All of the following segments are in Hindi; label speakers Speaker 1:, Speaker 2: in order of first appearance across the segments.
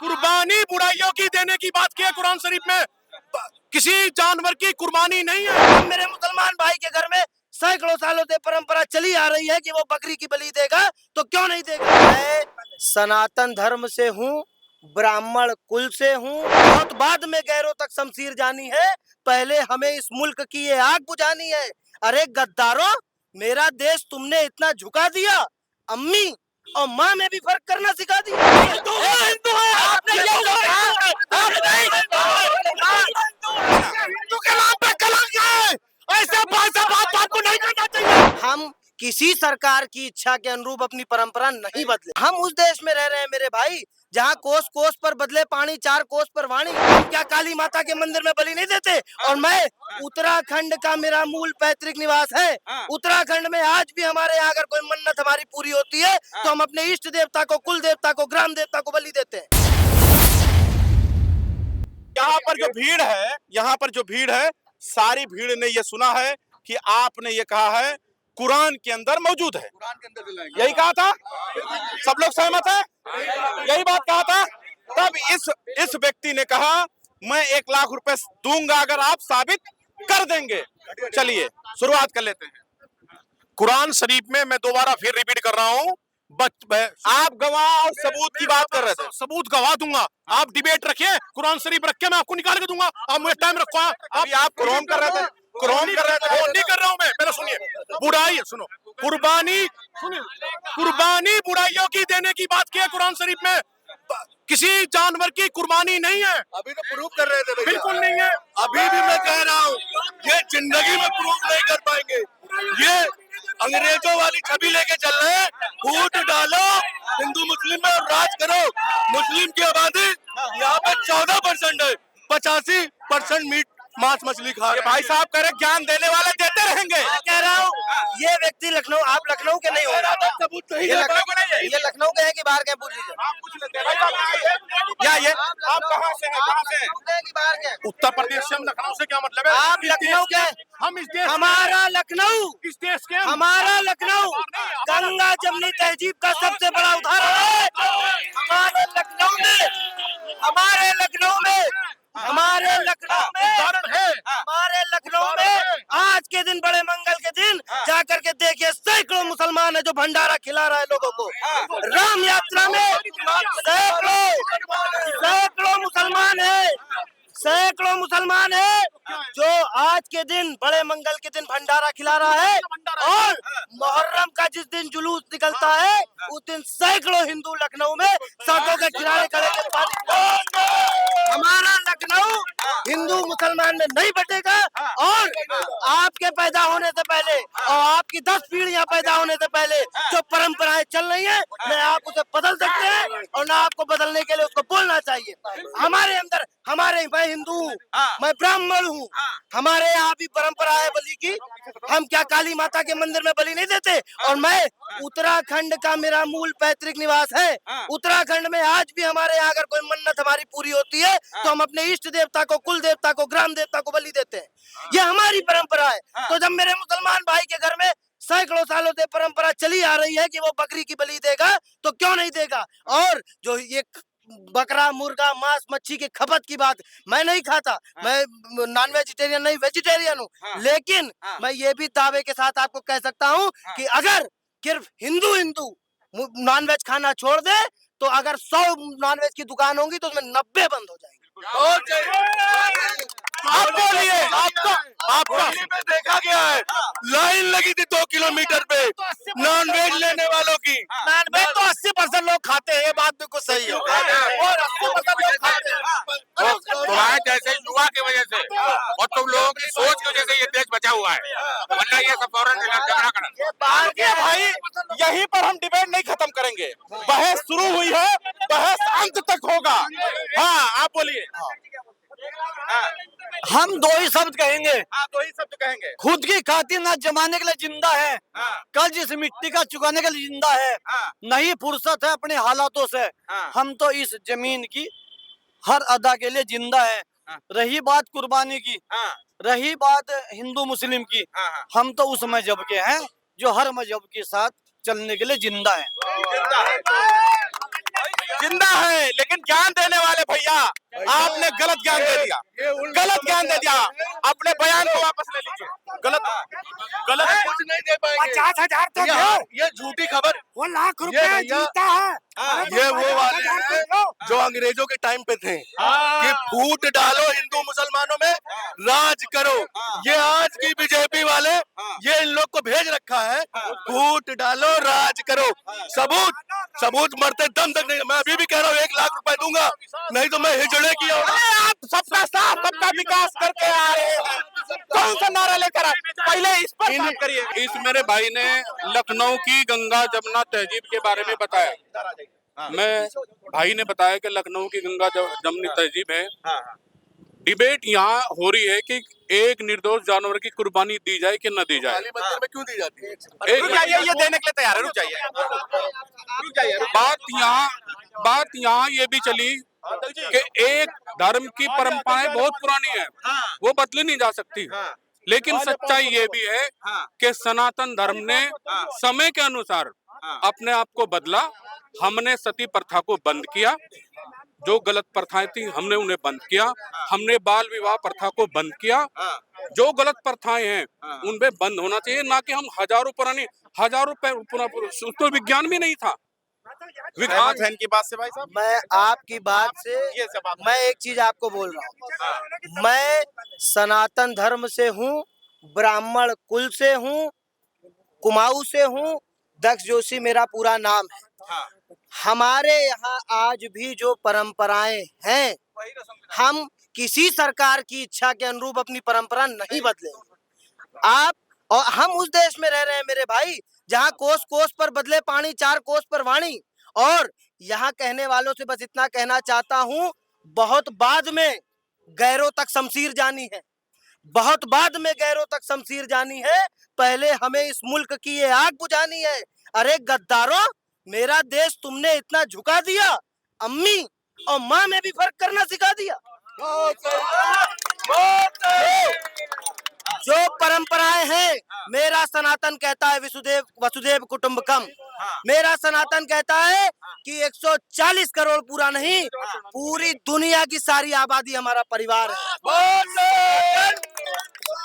Speaker 1: कुर्बानी बुराइयों की देने की बात की है कुरान शरीफ में। किसी जानवर की कुर्बानी नहीं है।
Speaker 2: मेरे मुसलमान भाई के घर में सैकड़ों सालों से परंपरा चली आ रही है कि वो बकरी की बलि देगा, तो क्यों नहीं देगा। मैं सनातन धर्म से हूँ, ब्राह्मण कुल से हूँ। बहुत बाद में गैरों तक शमशीर जानी है, पहले हमें इस मुल्क की ये आग बुझानी है। अरे गद्दारों, मेरा देश तुमने इतना झुका दिया, अम्मी और माँ में भी फर्क करना सिखा दिया। हिंदू है, आपने हिंदू के नाम पे कलंक है। ऐसे बात को नहीं करना चाहिए। हम किसी सरकार की इच्छा के अनुरूप अपनी परंपरा नहीं बदले। हम उस देश में रह रहे हैं मेरे भाई, जहाँ कोस कोस पर बदले पानी, 4 कोस पर वाणी। हम क्या काली माता के मंदिर में बलि नहीं देते। और मैं उत्तराखंड का मेरा मूल पैतृक निवास है। उत्तराखंड में आज भी हमारे यहाँ अगर कोई मन्नत हमारी पूरी होती है तो हम अपने इष्ट देवता को, कुल देवता को, ग्राम देवता को बलि देते हैं।
Speaker 1: यहाँ पर जो भीड़ है, सारी भीड़ ने ये सुना है कि आपने ये कहा है कुरान के अंदर मौजूद है। यही कहा था, सब लोग सहमत है, यही बात कहा था। तब इस व्यक्ति ने कहा मैं 1 लाख रुपए दूंगा अगर आप साबित कर देंगे। चलिए शुरुआत कर लेते हैं। कुरान शरीफ में मैं दोबारा फिर रिपीट कर रहा हूँ, आप गवाह और सबूत की बात कर रहे थे। सबूत गवाह दूंगा, आप डिबेट रखिए, कुरान शरीफ रख के मैं आपको निकाल के दूंगा। आप मुझे टाइम रखो। आप क्रोम कर रहे थे, नहीं कर रहा हूं मैं। पहले सुनिए, बुराई सुनो, कुर्बानी बुराइयों की देने की बात की है कुरान शरीफ में। किसी जानवर की कुर्बानी नहीं है।
Speaker 3: अभी तो प्रूव कर रहे थे,
Speaker 1: बिल्कुल नहीं है।
Speaker 3: अभी भी मैं कह रहा हूँ ये जिंदगी में प्रूव नहीं कर पाएंगे। ये अंग्रेजों वाली छवि लेके चल रहे हैं। फूट डालो हिंदू मुस्लिम में और राज करो। मुस्लिम की आबादी यहाँ पे 14% है, 85% मीट मांस मछली खा रहे।
Speaker 1: भाई साहब कह रहे ज्ञान देने वाले देते रहेंगे।
Speaker 2: मैं कह रहा हूँ ये व्यक्ति लखनऊ, आप लखनऊ के नहीं हो, ये लखनऊ के हैं कि बाहर के, पूछ लीजिए।
Speaker 1: ये आप कहाँ से हैं?
Speaker 2: बाहर के?
Speaker 1: उत्तर प्रदेश से। हम लखनऊ से क्या मतलब है?
Speaker 2: आप लखनऊ के?
Speaker 1: हम इस देश,
Speaker 2: हमारा लखनऊ,
Speaker 1: इस देश के,
Speaker 2: हमारा लखनऊ गंगा जमनी तहजीब का सबसे बड़ा उदाहरण है। हमारे लखनऊ में आज के दिन, बड़े मंगल के दिन जाकर के देखिए, सैकड़ों मुसलमान है जो भंडारा खिला रहा है लोगों को। राम यात्रा में सैकड़ों मुसलमान है जो आज के दिन, बड़े मंगल के दिन भंडारा खिला रहा है। और मुहर्रम का जिस दिन जुलूस निकलता है उस दिन सैकड़ों हिंदू लखनऊ में सड़कों के किनारे खड़े हमारा लखनऊ हिंदू मुसलमान में नहीं बटेगा। और आपके पैदा होने से पहले और आपकी 10 पीढ़ियां पैदा होने से पहले जो परंपराएं चल रही हैं, न आप उसे बदल सकते हैं और न आपको बदलने के लिए उसको बोलना चाहिए। हमारे अंदर, मैं हिंदू हूँ, मैं ब्राह्मण हूँ, हमारे यहाँ भी परंपरा है बलि की। हम क्या काली माता के मंदिर में बलि नहीं देते। और मैं उत्तराखंड का मेरा मूल पैतृक निवास है। उत्तराखंड में आज भी हमारे यहाँ अगर कोई मन्नत हमारी पूरी होती है तो हम अपने इष्ट देवता को, कुल देवता को, ग्राम देवता को बलि देते हैं। ये हमारी परंपरा है। तो जब मेरे मुसलमान भाई के घर में सैकड़ों सालों से परंपरा चली आ रही है कि वो बकरी की बलि देगा, तो क्यों नहीं देगा। और जो ये बकरा, मुर्गा, मांस, मच्छी की खपत की बात, मैं नहीं खाता। मैं नॉन वेजिटेरियन नहीं, वेजिटेरियन हूँ। लेकिन मैं ये भी दावे के साथ आपको कह सकता हूँ कि अगर सिर्फ हिंदू नॉन वेज खाना छोड़ दे तो अगर 100 नॉन वेज की दुकान होंगी तो उसमें 90 बंद हो जाएंगी।
Speaker 3: आप बोलिए, आपका देखा गया है, लाइन लगी थी 2 किलोमीटर पे नॉन वेज लेने वालों की।
Speaker 2: नॉन वेज तो 80% लोग खाते हैं, ये बात बिल्कुल सही है। और 80% लोग खाते हैं
Speaker 4: तुम्हारे जैसे युवा की वजह से और तुम लोगों की सोच की वजह से ये देश बचा हुआ है, वरना ये सब फौरन
Speaker 1: भाई। यहीं पर हम डिबेट नहीं खत्म करेंगे, बहस शुरू हुई है, बहस अंत तक होगा। हाँ आप बोलिए।
Speaker 2: हम 2 ही शब्द कहेंगे,
Speaker 1: 2 ही शब्द कहेंगे।
Speaker 2: खुद की खातिर न जमाने के लिए जिंदा है, कल जिस मिट्टी का चुकाने के लिए जिंदा है। नहीं फुर्सत है अपने हालातों से, हम तो इस जमीन की हर अदा के लिए जिंदा है। रही बात कुर्बानी की, रही बात हिंदू मुस्लिम की, हम तो उस मजहब के हैं जो हर मजहब के साथ चलने के लिए जिंदा है।
Speaker 1: जिंदा है, लेकिन ज्ञान देने भैया आपने गलत ज्ञान दे दिया, गलत ज्ञान दे दिया। अपने बयान को वापस ले लीजिए। गलत गलत
Speaker 3: कुछ नहीं दे पाएंगे।
Speaker 2: 50,000 तो
Speaker 3: ये
Speaker 2: दो।
Speaker 3: ये झूठी खबर।
Speaker 2: वो लाख
Speaker 3: ये
Speaker 2: रुपए
Speaker 3: भैया,
Speaker 2: जीता है।
Speaker 3: ये वो वाले हैं जो अंग्रेजों के टाइम पे थे कि फूट डालो हिंदू मुसलमानों में, राज करो। ये आज की बीजेपी वाले ये इन लोग को भेज रखा है, फूट डालो राज करो। सबूत मरते दम तक नहीं। मैं अभी भी कह रहा हूँ 1 लाख रुपए दूंगा, नहीं तो मैं हिजड़े किया हूँ।
Speaker 1: आप सबका साथ सबका विकास करके आ रहे हैं, कौन सा नारा लेकर आए? पहले इस पर बात करिए।
Speaker 4: इस मेरे भाई ने लखनऊ की गंगा जमुना तहजीब के बारे में बताया। मैं भाई ने बताया कि लखनऊ की गंगा जमुनी तहजीब है। डिबेट यहाँ हो रही है कि एक निर्दोष जानवर की कुर्बानी दी जाए कि न दी जाए।
Speaker 3: काली मंदिर में क्यों दी जाती है?
Speaker 1: रुक जाइए, ये देने के लिए तैयार है। रुक जाइए।
Speaker 4: बात यहाँ ये भी चली कि एक धर्म की परंपराएं बहुत पुरानी है, वो बदली नहीं जा सकती। लेकिन सच्चाई ये भी है कि सनातन धर्म ने समय के अनुसार अपने आप को बदला। हमने सती प्रथा को बंद किया, जो गलत प्रथाएं थी हमने उन्हें बंद किया। हमने बाल विवाह प्रथा को बंद किया। जो गलत प्रथाएं हैं उनमें बंद होना चाहिए, ना कि हम हजारों उसको विज्ञान भी नहीं था।
Speaker 1: सहमत हैं इनकी बात से भाई साहब?
Speaker 2: मैं आपकी बात से मैं एक चीज आपको बोल रहा हूँ। मैं सनातन धर्म से हूँ, ब्राह्मण कुल से हूँ, कुमाऊं से हूँ, दक्ष जोशी मेरा पूरा नाम है। हमारे यहाँ आज भी जो परंपराएं हैं, हम किसी सरकार की इच्छा के अनुरूप अपनी परंपरा नहीं बदलेंगे। आप और हम उस देश में रह रहे हैं मेरे भाई, जहाँ कोस कोस पर बदले पानी, 4 कोस पर वाणी। और यहाँ कहने वालों से बस इतना कहना चाहता हूँ, बहुत बाद में गैरों तक शमशीर जानी है, बहुत बाद में गैरों तक शमशीर जानी है। पहले हमें इस मुल्क की ये आग बुझानी है। अरे गद्दारों, मेरा देश तुमने इतना झुका दिया, अम्मी और माँ में भी फर्क करना सिखा दिया। जो परंपराएं हैं, मेरा सनातन कहता है वसुदेव कुटुंबकम। मेरा सनातन कहता है कि 140 करोड़ पूरा नहीं, पूरी दुनिया की सारी आबादी हमारा परिवार है।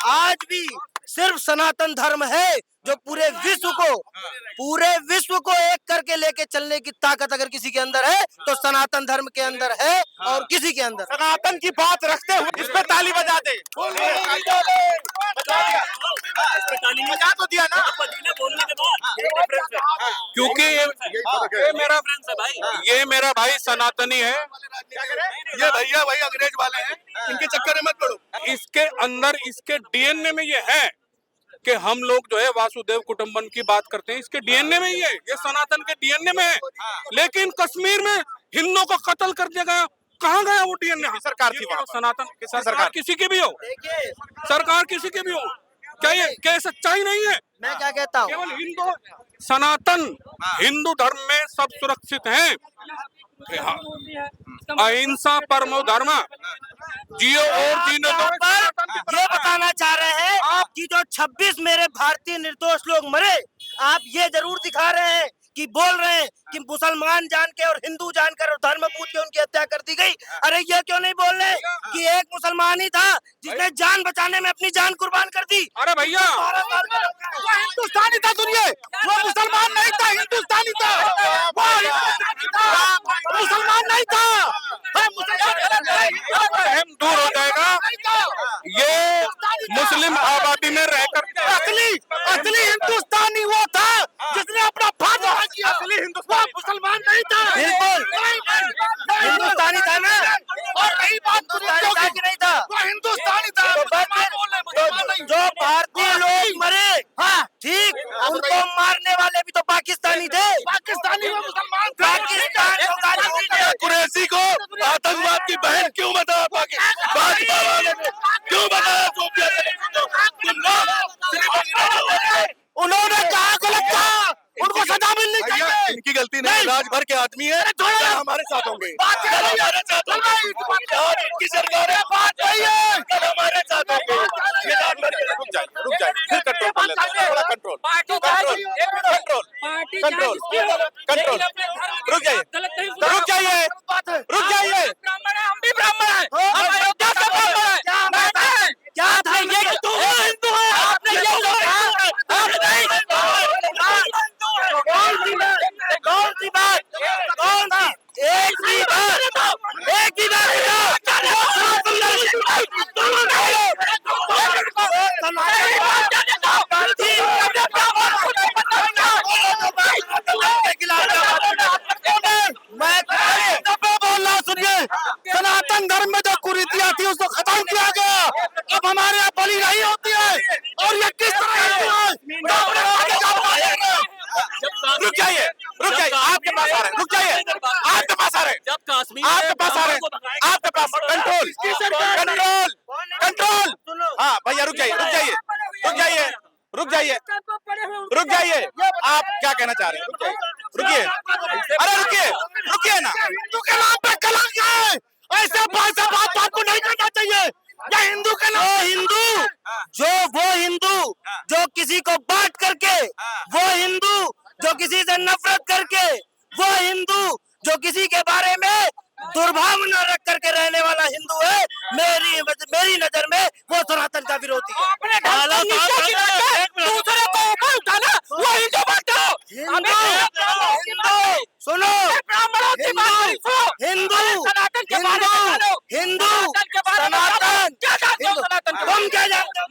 Speaker 2: आज भी सिर्फ सनातन धर्म है जो पूरे विश्व को एक करके लेके चलने की ताकत अगर किसी के अंदर है तो सनातन धर्म के अंदर है, और किसी के अंदर।
Speaker 1: सनातन की बात रखते हुए इस पे ताली बजा दे। बजा तो दिया ना,
Speaker 4: क्योंकि ये मेरा भाई सनातनी है।
Speaker 3: ये भैया भाई अंग्रेज वाले हैं, इनके चक्कर में मत पड़ो।
Speaker 4: इसके अंदर, इसके डीएनए में ये है कि हम लोग जो है वासुदेव कुटुंबन की बात करते हैं, इसके डीएनए में ही है, ये सनातन के डीएनए में है। लेकिन कश्मीर में हिंदुओं को कत्ल कर दिया गया, कहाँ गया वो डीएनए?
Speaker 1: सरकार थी वहाँ,
Speaker 4: सनातन सरकार किसी की भी हो, सरकार किसी की भी हो, क्या सच्चाई नहीं है?
Speaker 2: मैं क्या कहता हूँ,
Speaker 4: केवल हिंदू सनातन हिंदू धर्म में सब सुरक्षित हैं। अहिंसा परमो धर्म, जियो और जीने दो।
Speaker 2: ये बताना चाह रहे हैं कि जो 26 मेरे भारतीय निर्दोष लोग मरे, आप ये जरूर दिखा रहे हैं कि बोल रहे हैं कि मुसलमान जान के और हिंदू जानकर और धर्म पूछ के उनकी हत्या कर दी गई। अरे ये क्यों नहीं बोल रहे कि एक मुसलमान ही था जिसने जान बचाने में अपनी जान कुर्बान कर दी?
Speaker 4: अरे भैया,
Speaker 1: वो हिंदुस्तानी था सुनिए, वो मुसलमान नहीं था, हिंदुस्तानी था। वो हिंदुस्तानी था, मुसलमान नहीं था।
Speaker 4: हम दूर हो जाएगा। ये मुस्लिम आबादी में रहकर
Speaker 1: असली हिंदुस्तानी वो था जिसने अपना फायदा किया। असली हिंदुस्तान मुसलमान नहीं था।
Speaker 2: बिल्कुल हिंदुस्तानी था ना,
Speaker 1: और रही बात
Speaker 2: हिंदुस्तानी था कि नहीं था?
Speaker 1: वो हिंदुस्तानी था।
Speaker 2: जो भारतीय लोग मरे, हाँ ठीक, उनको मारने वाले भी तो पाकिस्तानी थे।
Speaker 1: पाकिस्तानी वो मुसलमान थे।
Speaker 2: पाकिस्तान
Speaker 3: कुरैशी को आतंकवाद की बहन क्यों बताया? क्यों बताया?
Speaker 2: उन्होंने कहा गलत था, उनको सजा मिलनी
Speaker 3: भैया
Speaker 2: चाहिए।
Speaker 3: इनकी गलती नहीं, राज भर के आदमी है, कल हमारे साथ होंगे, कल हमारे साथ होंगे। आज इनकी सरकार है, कल हमारे साथ होंगे।
Speaker 1: रुक जाए, फिर कंट्रोल कर लेते हैं, थोड़ा कंट्रोल। रुक जाइए, रुक जाइए। पास आ रहे हैं, आपके पास कंट्रोल कंट्रोल कंट्रोल। हाँ भैया रुक जाइए रुक जाइए रुक जाइए रुक जाइए रुक जाइए, आप क्या कहना चाह रहे हैं? रुक जाइए रुकिए, अरे रुकिए रुकिए ना,
Speaker 2: हिंदू के नाम पे कलंक है, ऐसे बात को नहीं करना चाहिए। ये हिंदू के नाम वो हिंदू जो किसी को बांट करके, वो हिंदू जो किसी से नफरत करके, वो हिंदू जो किसी के बारे में दुर्भावना रख करके रहने वाला हिंदू है, मेरी नजर में वो सनातन का विरोधी है। दूसरे को ऊपर उठाना वो हिंदू बनता हो। सुनो, हिंदू हिंदू सनातन, तुम क्या जानते हो?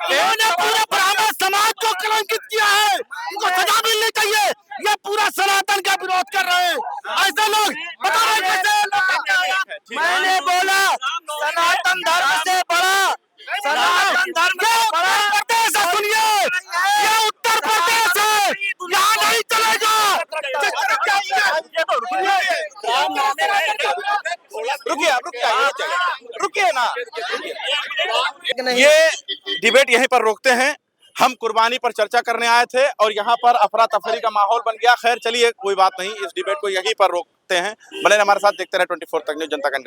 Speaker 2: इन्होंने पूरे ब्राह्मण समाज को कलंकित किया है, उनको सजा मिलनी चाहिए। ये पूरा सनातन का विरोध कर रहे हैं ऐसे लोग, बता रहे कैसे। मैंने बोला सनातन धर्म से बड़ा, सनातन धर्म से बड़ा प्रदेश है। सुनिए, ये उत्तर प्रदेश है, यहाँ नहीं चलेगा।
Speaker 1: रुकिए ना, ये डिबेट यहीं पर रोकते हैं। हम कुर्बानी पर चर्चा करने आए थे और यहाँ पर अफरा तफरी का माहौल बन गया। खैर चलिए कोई बात नहीं, इस डिबेट को यहीं पर रोकते हैं। बने हमारे साथ, देखते रहे 24 तक न्यूज़, जनता का।